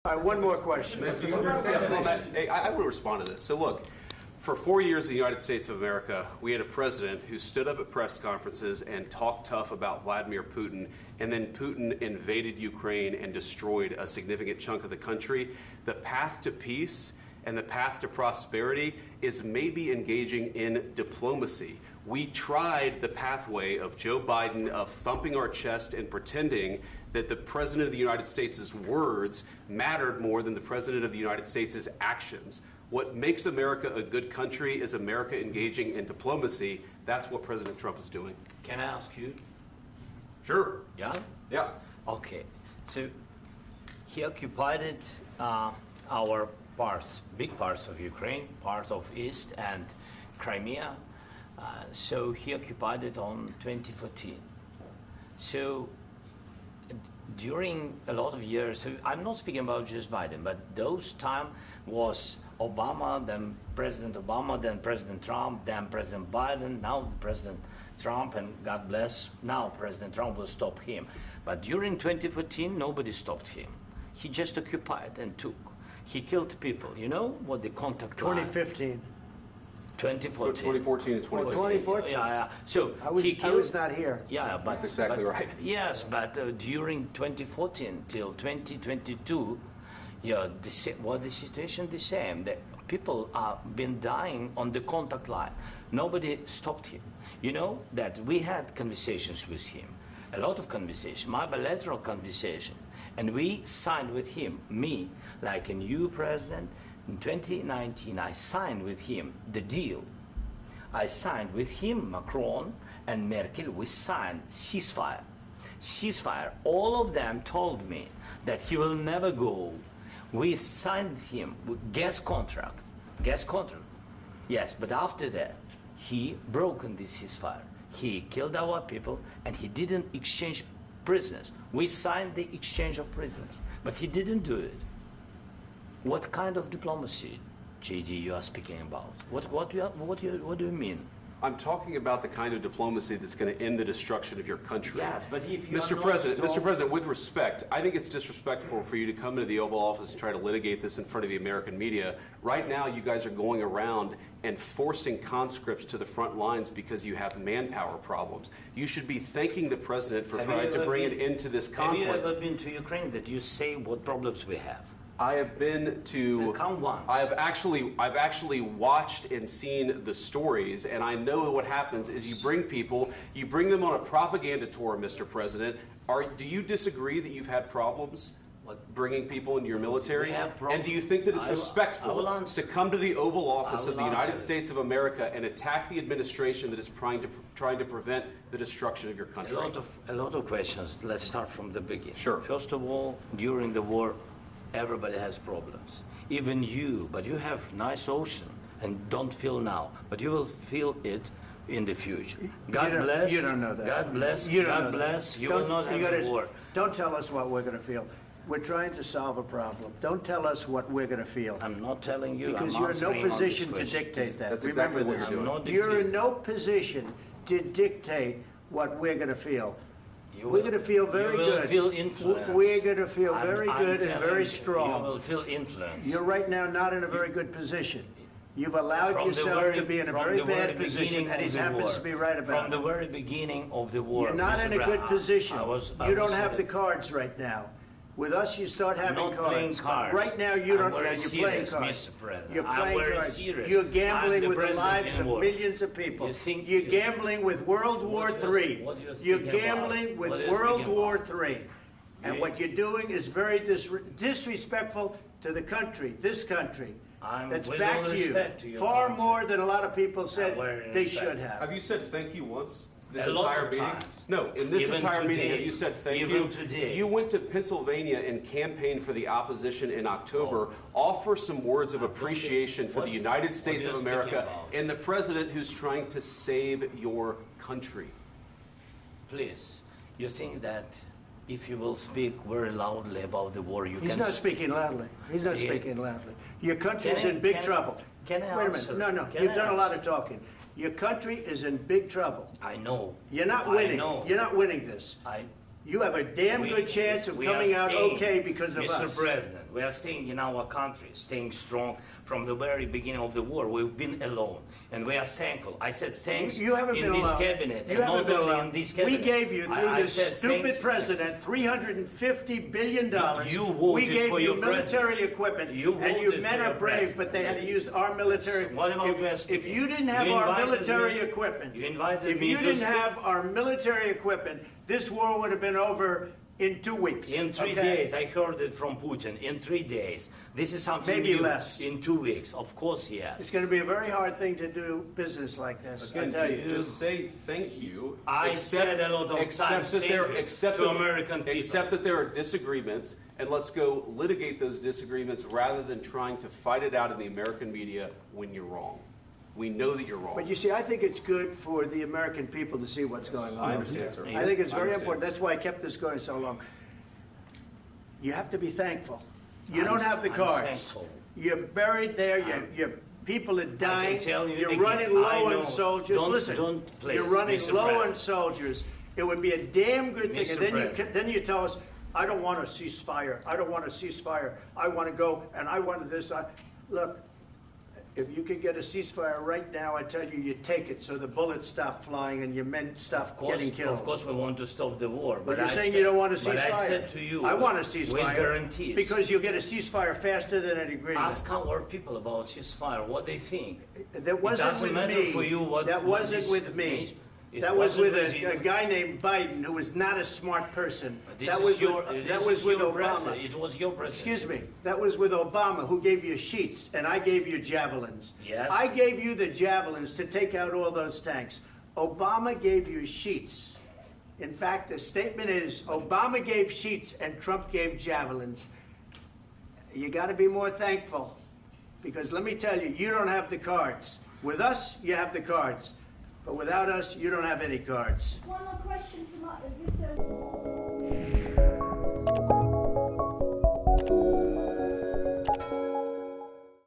All right, one more question. I will respond to this. So look, for 4 years in the United States of America, we had a president who stood up at press conferences and talked tough about Vladimir Putin, and then Putin invaded Ukraine and destroyed a significant chunk of the country. The path to peace and the path to prosperity is maybe engaging in diplomacy. We tried the pathway of Joe Biden of thumping our chest and pretending that the President of the United States' words mattered more than the President of the United States' actions. What makes America a good country is America engaging in diplomacy. That's what President Trump is doing. Can I ask you? Sure. Yeah? Yeah. Okay. So he occupied our parts, big parts of Ukraine, part of East and Crimea. So he occupied it on 2014. So during a lot of years, so I'm not speaking about just Biden, but those time was Obama, then President Obama, then President Trump, then President Biden, now President Trump, and God bless, now President Trump will stop him. But during 2014, nobody stopped him. He just occupied and took. He killed people. You know what the contact line? 2015. 2014. 2014 and 2015. 2014. Yeah. So I was not here. Yeah, but That's exactly right. Yes, but during 2014 till 2022, yeah, the situation the same. The people are been dying on the contact line. Nobody stopped him. You know that we had conversations with him, a lot of conversation, my bilateral conversation, and we signed with him. Me, like a new president. In 2019, I signed with him the deal. I signed with him, Macron and Merkel, we signed ceasefire. Ceasefire. All of them told me that he will never go. We signed with him with gas contract. Gas contract. Yes, but after that, he broken this ceasefire. He killed our people and he didn't exchange prisoners. We signed the exchange of prisoners, but he didn't do it. What kind of diplomacy, JD, you are speaking about? What do you mean? I'm talking about the kind of diplomacy that's going to end the destruction of your country. Yes, but if you Mr. President, with respect, I think it's disrespectful for you to come into the Oval Office and try to litigate this in front of the American media. Right now, you guys are going around and forcing conscripts to the front lines because you have manpower problems. You should be thanking the President for trying to bring an end to this conflict. Have you ever been to Ukraine that you say what problems we have? I have been to. Count once. I've actually watched and seen the stories, and I know what happens is you bring people, you bring them on a propaganda tour, Mr. President. Do you disagree that you've had problems bringing people into your military? And do you think that it's respectful to come to the Oval Office of the United States of America and attack the administration that is trying to prevent the destruction of your country? A lot of questions. Let's start from the beginning. Sure. First of all, during the war, everybody has problems, even you, but you have nice ocean and don't feel now, but you will feel it in the future. God bless. You don't know that. God bless. You don't God know bless. that. You will not have a war. Don't tell us what we're going to feel. We're trying to solve a problem. Don't tell us what we're going to feel. I'm not telling you. Because I'm you're in no answering on position this to question. dictate that. That's Remember exactly what this. you're doing. You're in no position to dictate what we're going to feel. We're going to feel very good. You will feel influence. We're going to feel very good and very strong. You will feel influence. You're right now not in a very good position. You've allowed yourself to be in a very bad position, and he happens to be right about it. From the very beginning of the war. You're not in a good position. You don't have the cards right now. With us, you start having I'm not cards. playing cards. Right now, you don't. You're playing cards. Mr. President. You're I'm playing very cards. serious. You're gambling I'm with the lives of war. millions of people. You're gambling with World War III. You're gambling with World War III. And what you're doing is very disrespectful to the country, this country. That's back to you. Far more than a lot of people said they should have. Have you said thank you once? This A lot entire of meeting? times. No, in this Even entire meeting, today. have you said thank Even you? today. You went to Pennsylvania and campaigned for the opposition in October. Offer some words of appreciation for the United States of America and the president who's trying to save your country. Please, you think that if you will speak very loudly about the war, you can... He's not speaking loudly. He's not speaking loudly. Your country is in big trouble. Can I Wait a answer? minute. No, Can you've I done a lot answer? of talking. Your country is in big trouble. I know. You're not I winning. know. You're not winning this. You have a damn good chance of coming out okay because of us. Mr. President, We are staying in our country, staying strong from the very beginning of the war. We've been alone, and we are thankful. I said thanks You haven't in been this alone. cabinet, You and haven't not been only alone. in this cabinet. We gave you, through I this said stupid thank you. president, $350 billion. You voted we gave for you your military president. equipment, You and you voted men for are your brave, president. but they had to use our military. What about if, West if you didn't have You our invited military me- equipment, you invited if me you to didn't speak. have our military equipment, this war would have been over in 2 weeks. In 3 okay? days, I heard it from Putin. In 3 days, this is something Maybe new. less. In 2 weeks, of course, yes. It's going to be a very hard thing to do business like this. I Again, tell you. just say thank you. I said a lot of except times that thank there, you except to that- American people. Except that there are disagreements, and let's go litigate those disagreements rather than trying to fight it out in the American media when you're wrong. We know that you're wrong. But you see, I think it's good for the American people to see what's going on. I understand, sir. I think it's I very understand. important. That's why I kept this going so long. You have to be thankful. You don't have the I'm cards. thankful. You're buried there. Your people are dying. tell you You're again, running I low know. on soldiers. Don't- Listen, don't please, you're running Mr. low on President. soldiers. It would be a damn good thing. Mr. And then President. then you tell us, I don't want a ceasefire. I don't want a ceasefire. I want to go and I want this. Look, if you could get a ceasefire right now, I tell you, you take it so the bullets stop flying and your men stop getting killed. Of course, we want to stop the war. But But you're I saying said, you don't want a ceasefire. But I said to you, I want a with ceasefire. guarantees. Because you'll get a ceasefire faster than an agreement. Ask our people about ceasefire, what they think. That wasn't doesn't with matter me. for you what- That what wasn't this with me. means. It That was wasn't with with you. a guy named Biden who was not a smart person. This That is was your, with, this that is was with your Obama. president. It was your president. Excuse me. That was with Obama, who gave you sheets, and I gave you javelins. Yes. I gave you the javelins to take out all those tanks. Obama gave you sheets. In fact, the statement is Obama gave sheets and Trump gave javelins. You got to be more thankful, because let me tell you, you don't have the cards. With us, you have the cards. But without us, you don't have any cards. One more question to Mr.